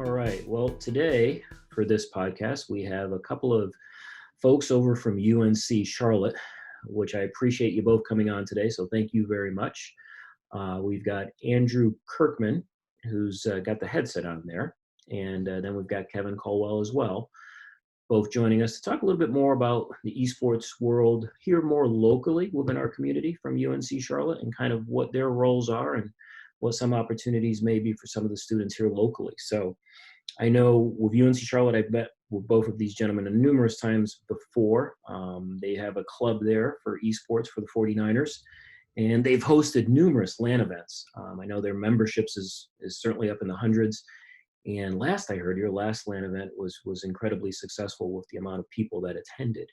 All right. Well, today for this podcast, we have a couple of folks over from UNC Charlotte, which I appreciate you both coming on today. So thank you very much. We've got Andrew Kirkman, who's got the headset on there. And then we've got Kevin Colwell as well, both joining us to talk a little bit more about the esports world here more locally within our community from UNC Charlotte and kind of what their roles are and what some opportunities may be for some of the students here locally. So I know with UNC Charlotte, I've met with both of these gentlemen numerous times before. They have a club there for esports for the 49ers, and they've hosted numerous LAN events. I know their memberships is certainly up in the hundreds. And last I heard, your last LAN event was incredibly successful with the amount of people that attended.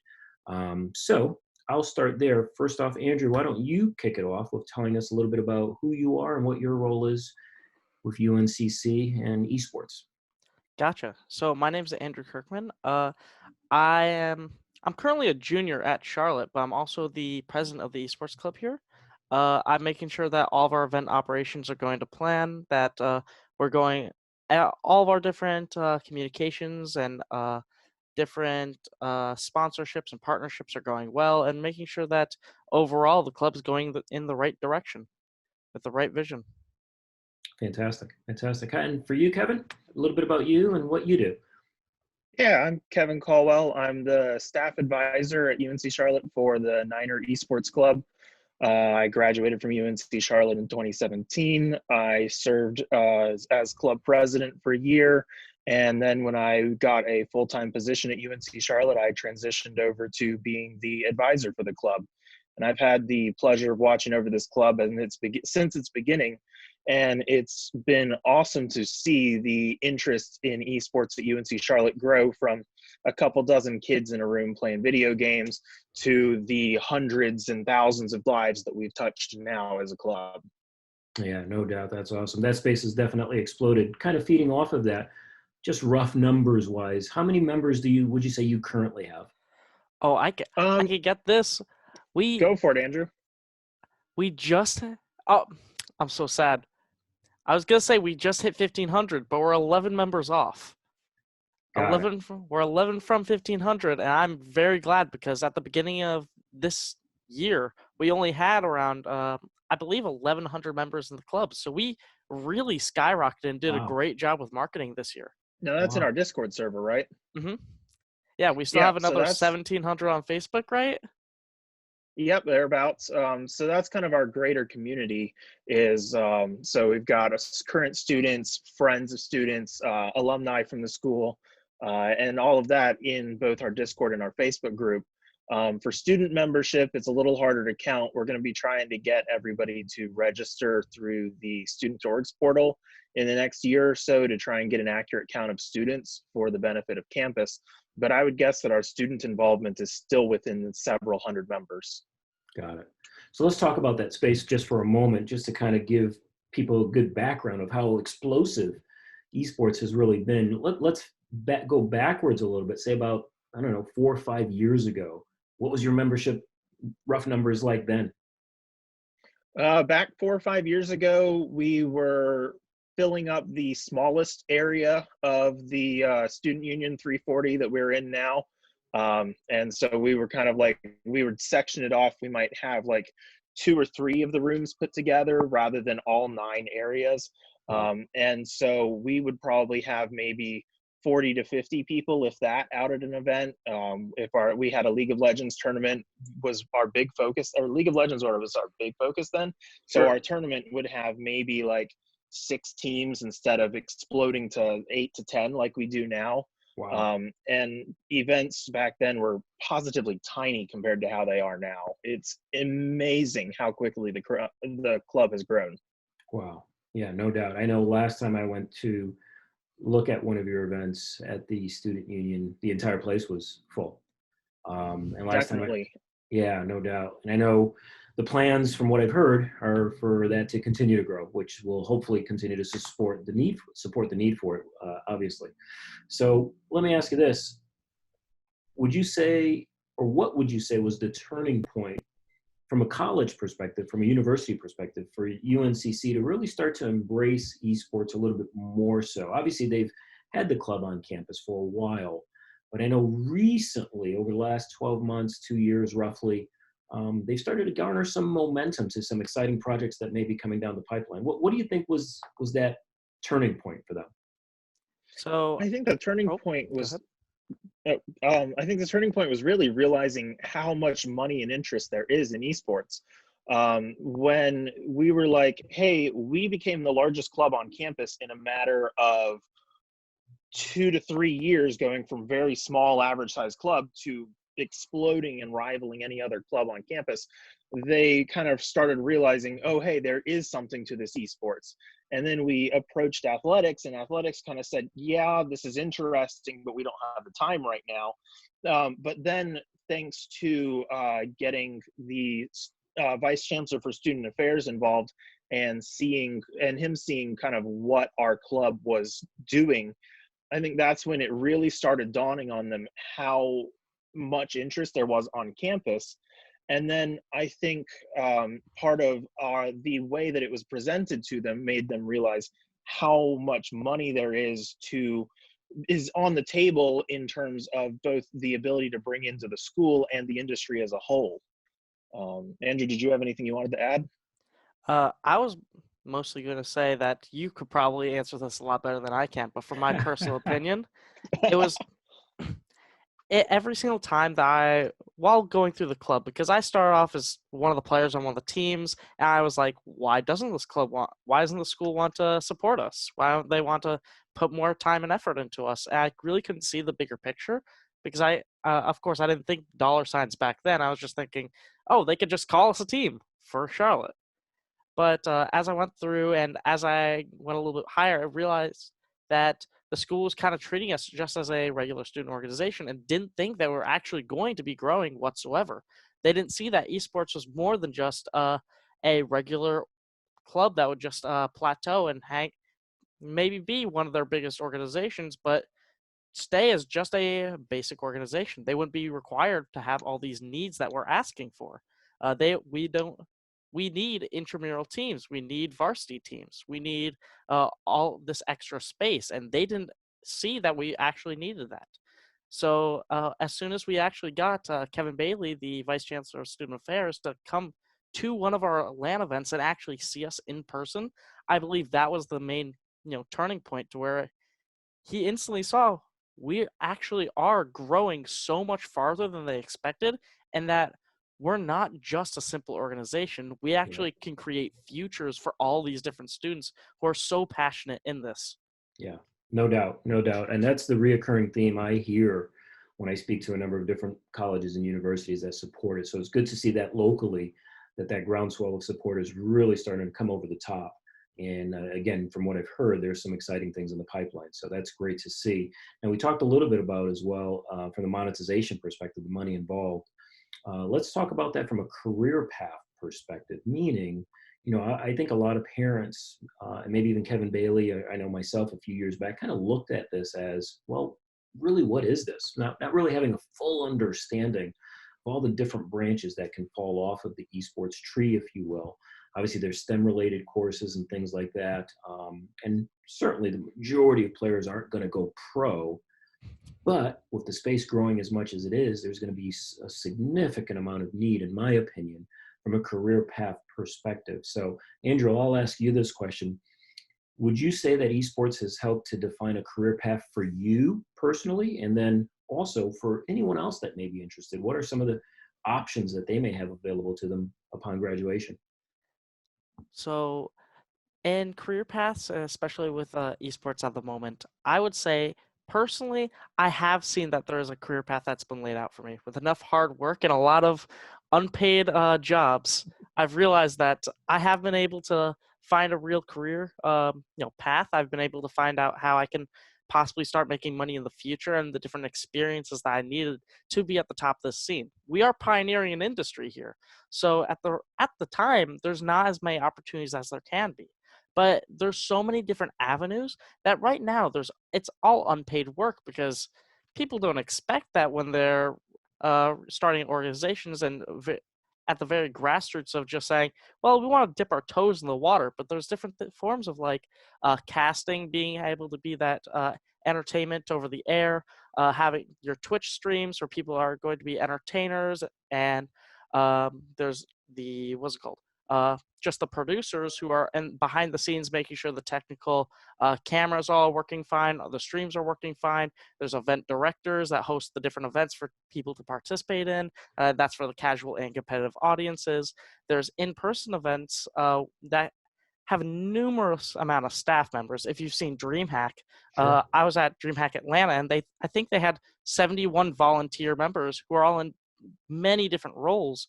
So I'll start there. First off, Andrew, why don't you kick it off with telling us a little bit about who you are and what your role is with UNCC and esports. Gotcha. So my name's Andrew Kirkman. I'm currently a junior at Charlotte, but I'm also the president of the esports club here. I'm making sure that all of our event operations are going to plan, that we're going all of our different communications and different sponsorships and partnerships are going well, and making sure that overall the club's going in the right direction with the right vision. Fantastic. And for you, Kevin, a little bit about you and what you do. Yeah, I'm Kevin Colwell. I'm the staff advisor at UNC Charlotte for the Niner Esports Club. I graduated from UNC Charlotte in 2017. I served as club president for a year. And then when I got a full-time position at UNC Charlotte, I transitioned over to being the advisor for the club. And I've had the pleasure of watching over this club since its beginning. And it's been awesome to see the interest in esports at UNC Charlotte grow from a couple dozen kids in a room playing video games to the hundreds and thousands of lives that we've touched now as a club. Yeah, no doubt. That's awesome. That space has definitely exploded. Kind of feeding off of that, just rough numbers wise, how many members would you say you currently have? Oh, I can get this. Go for it, Andrew. I'm so sad. I was gonna say we just hit 1,500, but we're 11 members off. We're 11 from 1,500, and I'm very glad because at the beginning of this year, we only had around, I believe, 1,100 members in the club. So we really skyrocketed and did a great job with marketing this year. No, that's in our Discord server, right? Mm-hmm. Yeah, we still have another 1,700 on Facebook, right? Yep, thereabouts. So that's kind of our greater community is, so we've got current students, friends of students, alumni from the school, and all of that in both our Discord and our Facebook group. For student membership, it's a little harder to count. We're going to be trying to get everybody to register through the Student Orgs portal in the next year or so to try and get an accurate count of students for the benefit of campus. But I would guess that our student involvement is still within several hundred members. Got it. So let's talk about that space just for a moment, just to kind of give people a good background of how explosive esports has really been. Let's go backwards a little bit, say about, 4 or 5 years ago. What was your membership rough numbers like then? Back 4 or 5 years ago, we were filling up the smallest area of the Student Union 340 that we're in now. And so we were kind of like, we would section it off. We might have like 2 or 3 of the rooms put together rather than all 9 areas. And so we would probably have maybe 40 to 50 people, if that, out at an event. If we had a League of Legends tournament was our big focus, or League of Legends was our big focus then. So our tournament would have maybe like 6 teams instead of exploding to 8 to 10 like we do now. Wow. And events back then were positively tiny compared to how they are now. It's amazing how quickly the club has grown. Wow. Yeah, no doubt. I know last time I went to look at one of your events at the Student Union, the entire place was full. And last Definitely. Yeah, no doubt. And I know the plans, from what I've heard, are for that to continue to grow, which will hopefully continue to support the need for it, obviously. So let me ask you this. Would you say, or what would you say was the turning point from a college perspective, from a university perspective, for UNCC to really start to embrace esports a little bit more so? Obviously, they've had the club on campus for a while. But I know recently, over the last 12 months, 2 years roughly, they've started to garner some momentum to some exciting projects that may be coming down the pipeline. What do you think was that turning point for them? So, I think the turning point go was ahead. I think the turning point was really realizing how much money and interest there is in esports. When we were like, hey, we became the largest club on campus in a matter of 2 to 3 years, going from very small average size club to exploding and rivaling any other club on campus. They kind of started realizing, oh, hey, there is something to this esports. And then we approached athletics, and athletics kind of said, yeah, this is interesting, but we don't have the time right now. But then thanks to getting the vice chancellor for student affairs involved and him seeing kind of what our club was doing, I think that's when it really started dawning on them how much interest there was on campus. And then I think part of the way that it was presented to them made them realize how much money there is on the table in terms of both the ability to bring into the school and the industry as a whole. Andrew, did you have anything you wanted to add? I was mostly going to say that you could probably answer this a lot better than I can, but from my personal opinion, it was every single time that while going through the club, because I started off as one of the players on one of the teams, and I was like, why doesn't the school want to support us? Why don't they want to put more time and effort into us? And I really couldn't see the bigger picture because of course, I didn't think dollar signs back then. I was just thinking, oh, they could just call us a team for Charlotte. But as I went through and as I went a little bit higher, I realized that the school was kind of treating us just as a regular student organization and didn't think that we were actually going to be growing whatsoever. They didn't see that esports was more than just a regular club that would just plateau and maybe be one of their biggest organizations, but stay as just a basic organization. They wouldn't be required to have all these needs that we're asking for. We need intramural teams. We need varsity teams. We need all this extra space. And they didn't see that we actually needed that. So as soon as we actually got Kevin Bailey, the Vice Chancellor of Student Affairs, to come to one of our LAN events and actually see us in person, I believe that was the main turning point to where he instantly saw we actually are growing so much farther than they expected, and that we're not just a simple organization. We actually can create futures for all these different students who are so passionate in this. Yeah, no doubt, no doubt. And that's the reoccurring theme I hear when I speak to a number of different colleges and universities that support it. So it's good to see that locally, that groundswell of support is really starting to come over the top. And again, from what I've heard, there's some exciting things in the pipeline. So that's great to see. And we talked a little bit about as well, from the monetization perspective, the money involved. Let's talk about that from a career path perspective, meaning, I think a lot of parents, and maybe even Kevin Bailey, I know myself a few years back, kind of looked at this as, well, really, what is this? Not really having a full understanding of all the different branches that can fall off of the esports tree, if you will. Obviously, there's STEM-related courses and things like that. And certainly the majority of players aren't going to go pro. But with the space growing as much as it is, there's going to be a significant amount of need, in my opinion, from a career path perspective. So, Andrew, I'll ask you this question. Would you say that esports has helped to define a career path for you personally? And then also for anyone else that may be interested, what are some of the options that they may have available to them upon graduation? So in career paths, especially with esports at the moment, I would say personally, I have seen that there is a career path that's been laid out for me with enough hard work and a lot of unpaid jobs. I've realized that I have been able to find a real career, path. I've been able to find out how I can possibly start making money in the future and the different experiences that I needed to be at the top of this scene. We are pioneering an industry here, so at the time, there's not as many opportunities as there can be. But there's so many different avenues that right now it's all unpaid work because people don't expect that when they're starting organizations and at the very grassroots of just saying, well, we want to dip our toes in the water. But there's different forms of like casting, being able to be that entertainment over the air, having your Twitch streams where people are going to be entertainers, and there's the, what's it called? Just the producers who are behind the scenes making sure the technical cameras are all working fine, the streams are working fine. There's event directors that host the different events for people to participate in. That's for the casual and competitive audiences. There's in-person events that have numerous amount of staff members. If you've seen DreamHack, Sure. I was at DreamHack Atlanta, and I think they had 71 volunteer members who are all in many different roles.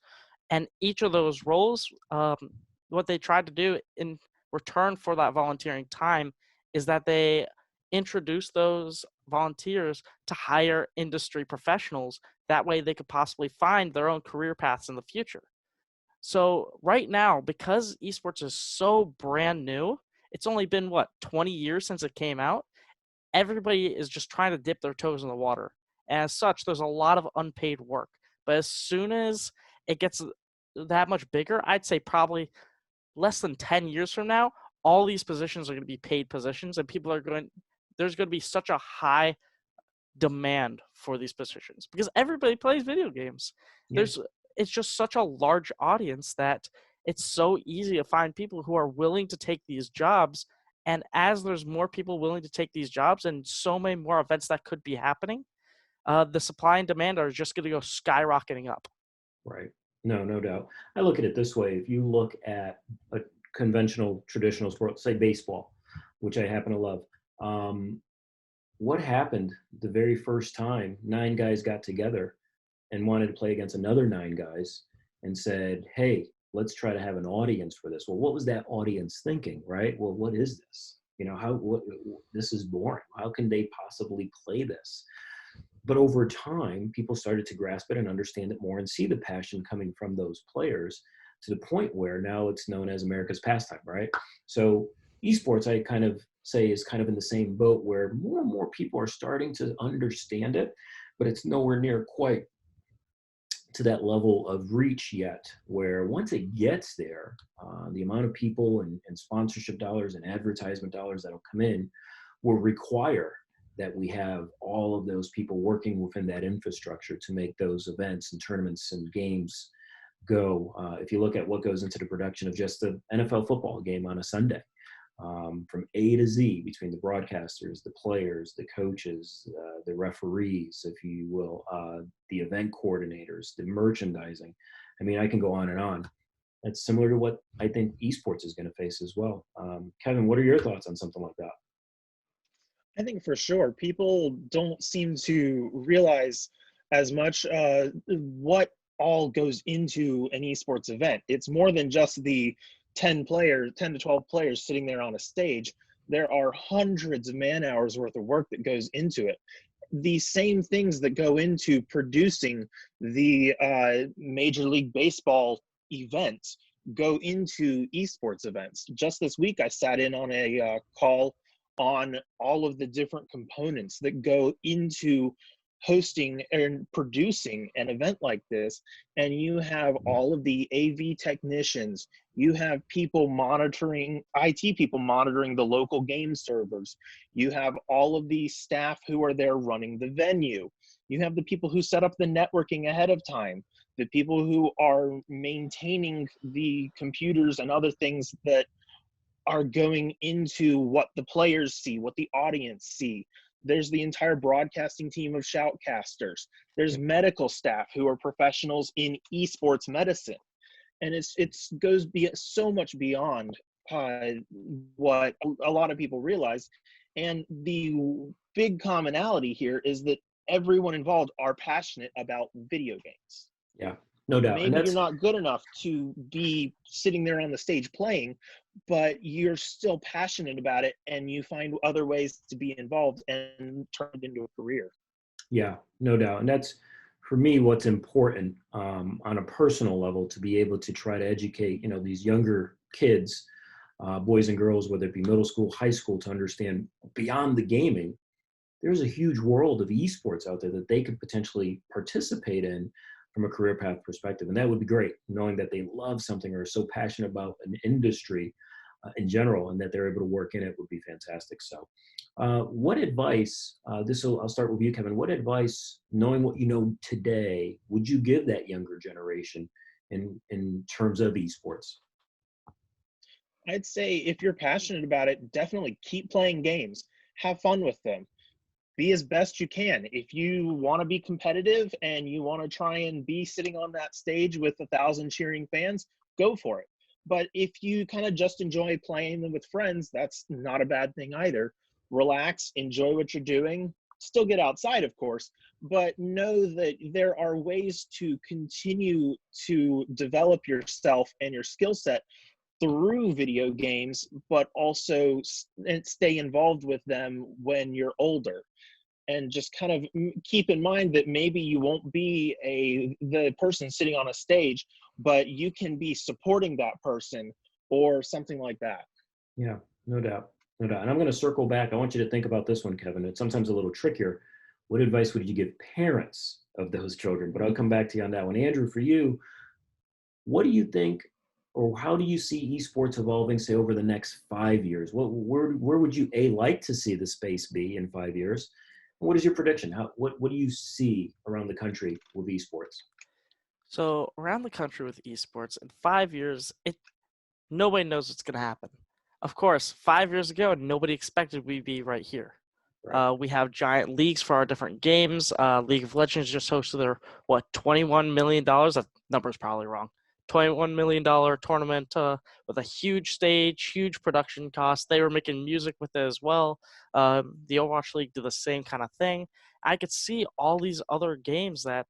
And each of those roles, what they tried to do in return for that volunteering time is that they introduce those volunteers to hire industry professionals. That way they could possibly find their own career paths in the future. So right now, because esports is so brand new, it's only been, 20 years since it came out? Everybody is just trying to dip their toes in the water. And as such, there's a lot of unpaid work. But as soon as it gets that much bigger, I'd say probably less than 10 years from now, all these positions are going to be paid positions, and there's going to be such a high demand for these positions because everybody plays video games. Yeah. It's just such a large audience that it's so easy to find people who are willing to take these jobs. And as there's more people willing to take these jobs and so many more events that could be happening, the supply and demand are just going to go skyrocketing up. Right. No doubt. I look at it this way. If you look at a conventional, traditional sport, say baseball, which I happen to love, what happened the very first time 9 guys got together and wanted to play against another 9 guys and said, hey, let's try to have an audience for this. Well, what was that audience thinking, right? Well, what is this? This is boring. How can they possibly play this? But over time, people started to grasp it and understand it more and see the passion coming from those players to the point where now it's known as America's pastime, right? So esports, I kind of say, is kind of in the same boat where more and more people are starting to understand it, but it's nowhere near quite to that level of reach yet, where once it gets there, the amount of people and sponsorship dollars and advertisement dollars that'll come in will require that we have all of those people working within that infrastructure to make those events and tournaments and games go. If you look at what goes into the production of just the NFL football game on a Sunday, from A to Z, between the broadcasters, the players, the coaches, the referees, if you will, the event coordinators, the merchandising. I mean, I can go on and on. It's similar to what I think esports is going to face as well. Kevin, what are your thoughts on something like that? I think for sure, people don't seem to realize as much what all goes into an esports event. It's more than just the 10 to 12 players sitting there on a stage. There are hundreds of man hours worth of work that goes into it. The same things that go into producing the Major League Baseball events go into esports events. Just this week, I sat in on a call on all of the different components that go into hosting and producing an event like this. And you have all of the AV technicians, you have people monitoring, IT people monitoring the local game servers, you have all of the staff who are there running the venue, you have the people who set up the networking ahead of time, the people who are maintaining the computers and other things that are going into what the players see, what the audience see. There's the entire broadcasting team of shoutcasters. There's medical staff who are professionals in esports medicine. And it goes so much beyond what a lot of people realize. And the big commonality here is that everyone involved are passionate about video games. Yeah, no doubt. Maybe you're not good enough to be sitting there on the stage playing, but you're still passionate about it and you find other ways to be involved and turn it into a career. Yeah, no doubt. And that's, for me, what's important on a personal level, to be able to try to educate, these younger kids, boys and girls, whether it be middle school, high school, to understand beyond the gaming, there's a huge world of esports out there that they could potentially participate in from a career path perspective. And that would be great, knowing that they love something or are so passionate about an industry in general, and that they're able to work in it would be fantastic. So what advice, I'll start with you, Kevin, what advice, knowing what you know today, would you give that younger generation in terms of esports? I'd say if you're passionate about it, definitely keep playing games. Have fun with them. Be as best you can. If you want to be competitive and you want to try and be sitting on that stage with 1,000 cheering fans, go for it. But if you kind of just enjoy playing them with friends, that's not a bad thing either. Relax, enjoy what you're doing. Still get outside, of course, but know that there are ways to continue to develop yourself and your skill set through video games, but also stay involved with them when you're older. And just kind of keep in mind that maybe you won't be the person sitting on a stage, but you can be supporting that person or something like that. Yeah, no doubt. No doubt. And I'm going to circle back. I want you to think about this one, Kevin. It's sometimes a little trickier. What advice would you give parents of those children? But I'll come back to you on that one. Andrew, for you, what do you think, or how do you see esports evolving, say, over the next 5 years? Where would you like to see the space be in 5 years? What is your prediction? What do you see around the country with esports? So around the country with esports, in 5 years, nobody knows what's going to happen. Of course, 5 years ago, nobody expected we'd be right here. Right. We have giant leagues for our different games. League of Legends just hosted their, $21 million? That number's probably wrong. $21 million tournament with a huge stage, huge production costs. They were making music with it as well. The Overwatch League did the same kind of thing. I could see all these other games that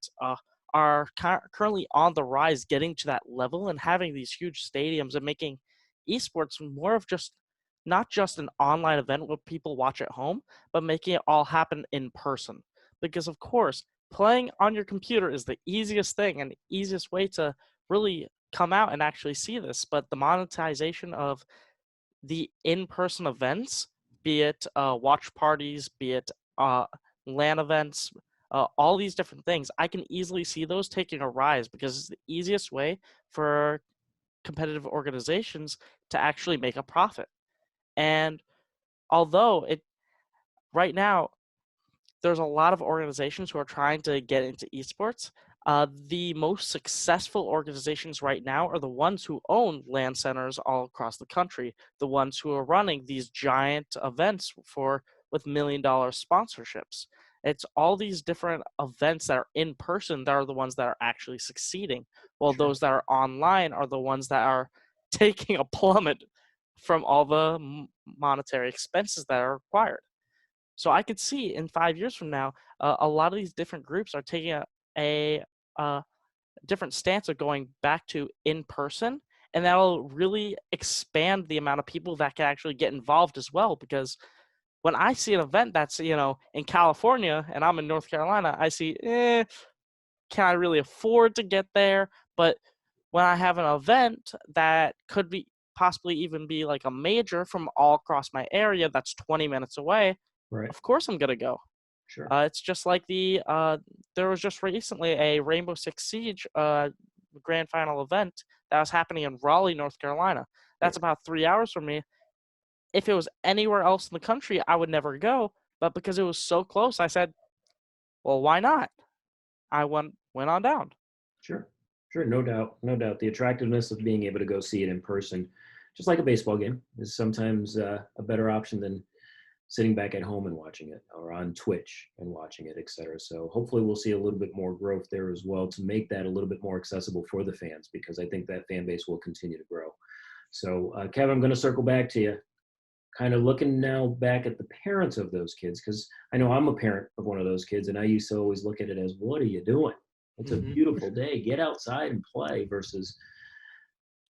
are currently on the rise getting to that level and having these huge stadiums and making esports more of not just an online event where people watch at home, but making it all happen in person. Because, of course, playing on your computer is the easiest thing and the easiest way to really come out and actually see this. But the monetization of the in-person events, be it watch parties, be it LAN events, all these different things, I can easily see those taking a rise because it's the easiest way for competitive organizations to actually make a profit. And although right now there's a lot of organizations who are trying to get into esports, the most successful organizations right now are the ones who own LAN centers all across the country, the ones who are running these giant events with $1 million sponsorships. It's all these different events that are in person that are the ones that are actually succeeding, while Sure. those that are online are the ones that are taking a plummet from all the monetary expenses that are required. So I could see in 5 years from now, a lot of these different groups are taking a different stance of going back to in person, and that'll really expand the amount of people that can actually get involved as well. Because when I see an event that's in California and I'm in North Carolina, I see, can I really afford to get there? But when I have an event that could be possibly even be like a major from all across my area that's 20 minutes away, Right. of course I'm gonna go. Sure. It's just like there was just recently a Rainbow Six Siege grand final event that was happening in Raleigh, North Carolina. That's about 3 hours from me. If it was anywhere else in the country, I would never go. But because it was so close, I said, well, why not? I went on down. Sure. Sure. No doubt. No doubt. The attractiveness of being able to go see it in person, just like a baseball game, is sometimes a better option than sitting back at home and watching it, or on Twitch and watching it, et cetera. So hopefully we'll see a little bit more growth there as well to make that a little bit more accessible for the fans, because I think that fan base will continue to grow. So Kevin, I'm going to circle back to you, kind of looking now back at the parents of those kids, because I know I'm a parent of one of those kids, and I used to always look at it as, what are you doing? It's a beautiful day. Get outside and play, versus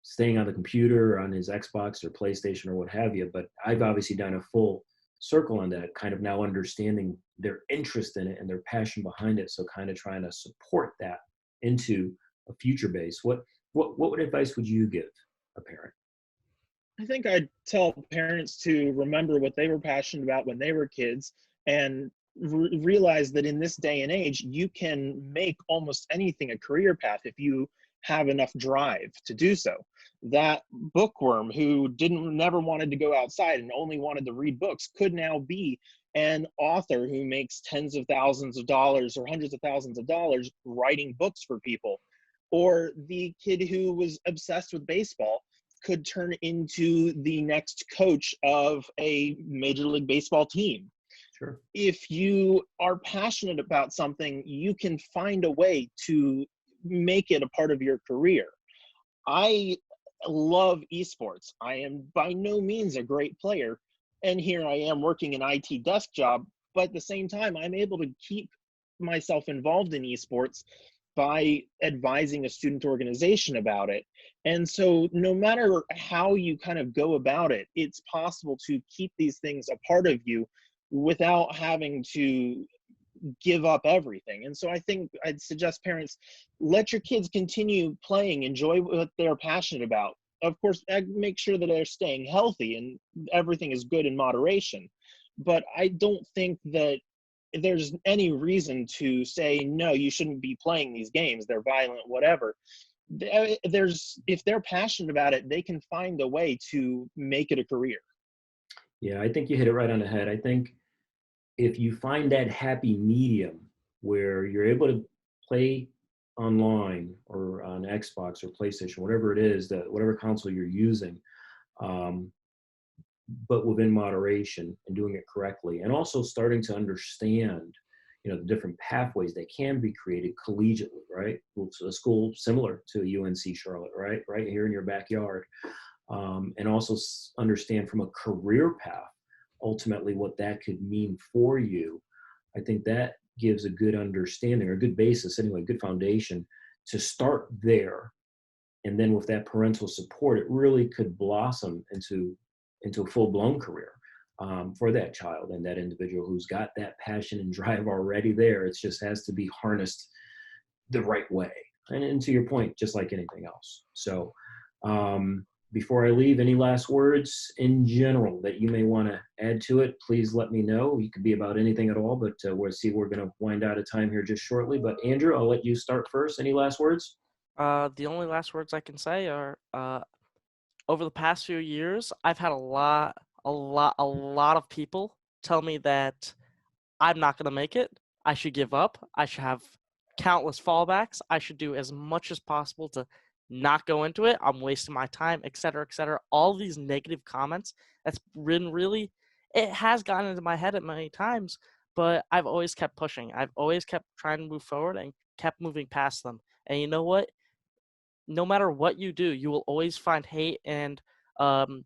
staying on the computer or on his Xbox or PlayStation or what have you. But I've obviously done a full circle on that, kind of now understanding their interest in it and their passion behind it. So kind of trying to support that into a future base. What advice would you give a parent? I think I'd tell parents to remember what they were passionate about when they were kids, and realize that in this day and age, you can make almost anything a career path if you have enough drive to do so. That bookworm who never wanted to go outside and only wanted to read books could now be an author who makes tens of thousands of dollars or hundreds of thousands of dollars writing books for people. Or the kid who was obsessed with baseball could turn into the next coach of a Major League Baseball team. Sure. If you are passionate about something, you can find a way to make it a part of your career. I love esports. I am by no means a great player, and here I am working an IT desk job, but at the same time, I'm able to keep myself involved in esports by advising a student organization about it. And so no matter how you kind of go about it, it's possible to keep these things a part of you without having to give up everything. And so I think I'd suggest parents, let your kids continue playing, enjoy what they're passionate about. Of course, make sure that they're staying healthy and everything is good in moderation. But I don't think that there's any reason to say, no, you shouldn't be playing these games. They're violent, whatever. If they're passionate about it, they can find a way to make it a career. Yeah, I think you hit it right on the head. I think if you find that happy medium where you're able to play online or on Xbox or PlayStation, whatever it is, whatever console you're using, but within moderation and doing it correctly, and also starting to understand, the different pathways that can be created collegiately, right? So a school similar to UNC Charlotte, right here in your backyard, and also understand from a career path, ultimately what that could mean for you. I think that gives a good understanding, or a good basis anyway, good foundation to start there. And then with that parental support, it really could blossom into a full-blown career for that child and that individual who's got that passion and drive already there. It just has to be harnessed the right way. And to your point, just like anything else. So before I leave, any last words in general that you may want to add to it, please let me know. You could be about anything at all, but we're going to wind out of time here just shortly. But Andrew, I'll let you start first. Any last words? The only last words I can say are, over the past few years, I've had a lot of people tell me that I'm not going to make it. I should give up. I should have countless fallbacks. I should do as much as possible to not go into it. I'm wasting my time, et cetera, et cetera. All these negative comments, that's been really, it has gotten into my head at many times, but I've always kept pushing. I've always kept trying to move forward and kept moving past them. And you know what? No matter what you do, you will always find hate and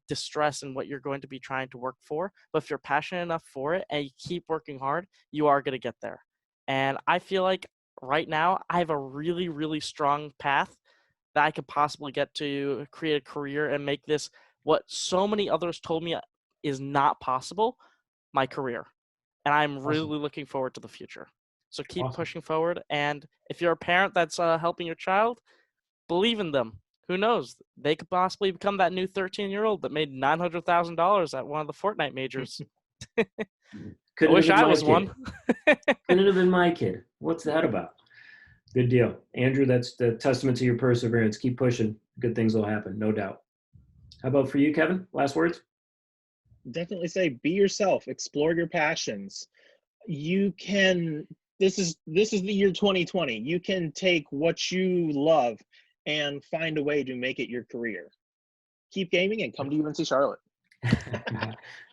distress in what you're going to be trying to work for. But if you're passionate enough for it and you keep working hard, you are going to get there. And I feel like right now I have a really, really strong path that I could possibly get to create a career and make this what so many others told me is not possible, my career. And I'm really looking forward to the future. So keep pushing forward. And if you're a parent that's helping your child, believe in them. Who knows? They could possibly become that new 13-year-old that made $900,000 at one of the Fortnite majors. I wish I was one. Couldn't have been my kid. What's that about? Good deal. Andrew, that's the testament to your perseverance. Keep pushing. Good things will happen, no doubt. How about for you, Kevin? Last words? Definitely say, be yourself. Explore your passions. You can, this is the year 2020. You can take what you love and find a way to make it your career. Keep gaming and come to UNC Charlotte.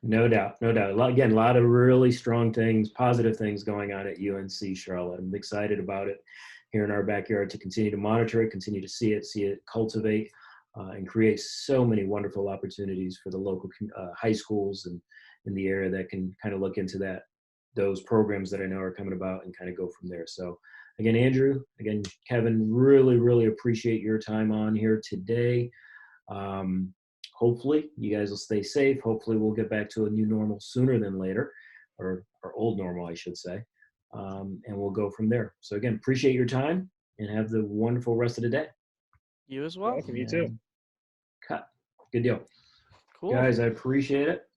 No doubt. Again, a lot of really strong things, positive things going on at UNC Charlotte. I'm excited about it here in our backyard to continue to monitor it, continue to see it cultivate, and create so many wonderful opportunities for the local high schools and in the area that can kind of look into those programs that I know are coming about and kind of go from there. So again, Andrew, again, Kevin, really, really appreciate your time on here today. Hopefully you guys will stay safe. Hopefully we'll get back to a new normal sooner than later, or old normal, I should say. And we'll go from there. So again, appreciate your time and have the wonderful rest of the day. You as well. Welcome, you too. Cut. Good deal. Cool. Guys, I appreciate it.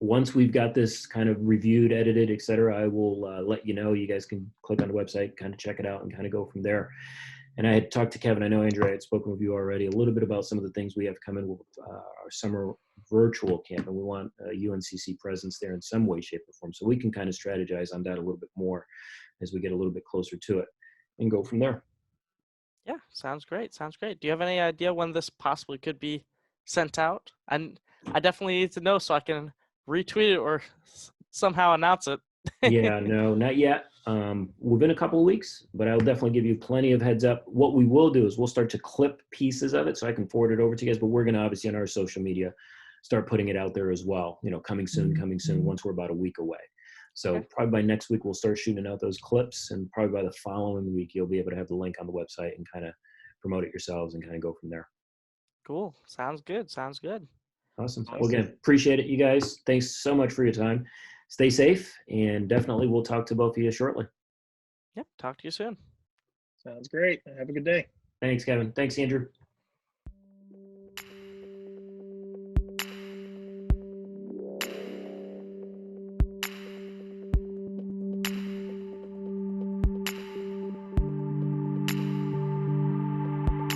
once we've got this kind of reviewed, edited, et cetera, I will let you know. You guys can click on the website, kind of check it out, and kind of go from there. And I had talked to Kevin. I know, Andrew, I had spoken with you already a little bit about some of the things we have coming with our summer virtual camp, and we want a UNCC presence there in some way, shape, or form. So we can kind of strategize on that a little bit more as we get a little bit closer to it and go from there. Yeah, sounds great. Sounds great. Do you have any idea when this possibly could be sent out? And I definitely need to know so I can retweet it or somehow announce it. Yeah, no, not yet. Within a couple of weeks, but I'll definitely give you plenty of heads up. What we will do is we'll start to clip pieces of it so I can forward it over to you guys, but we're going to obviously on our social media start putting it out there as well. Coming soon, once we're about a week away. So probably by next week, we'll start shooting out those clips, and probably by the following week, you'll be able to have the link on the website and kind of promote it yourselves and kind of go from there. Cool. Sounds good. Sounds good. Awesome. Well, again, appreciate it, you guys. Thanks so much for your time. Stay safe, and definitely we'll talk to both of you shortly. Yep. Talk to you soon. Sounds great. Have a good day. Thanks, Kevin. Thanks, Andrew.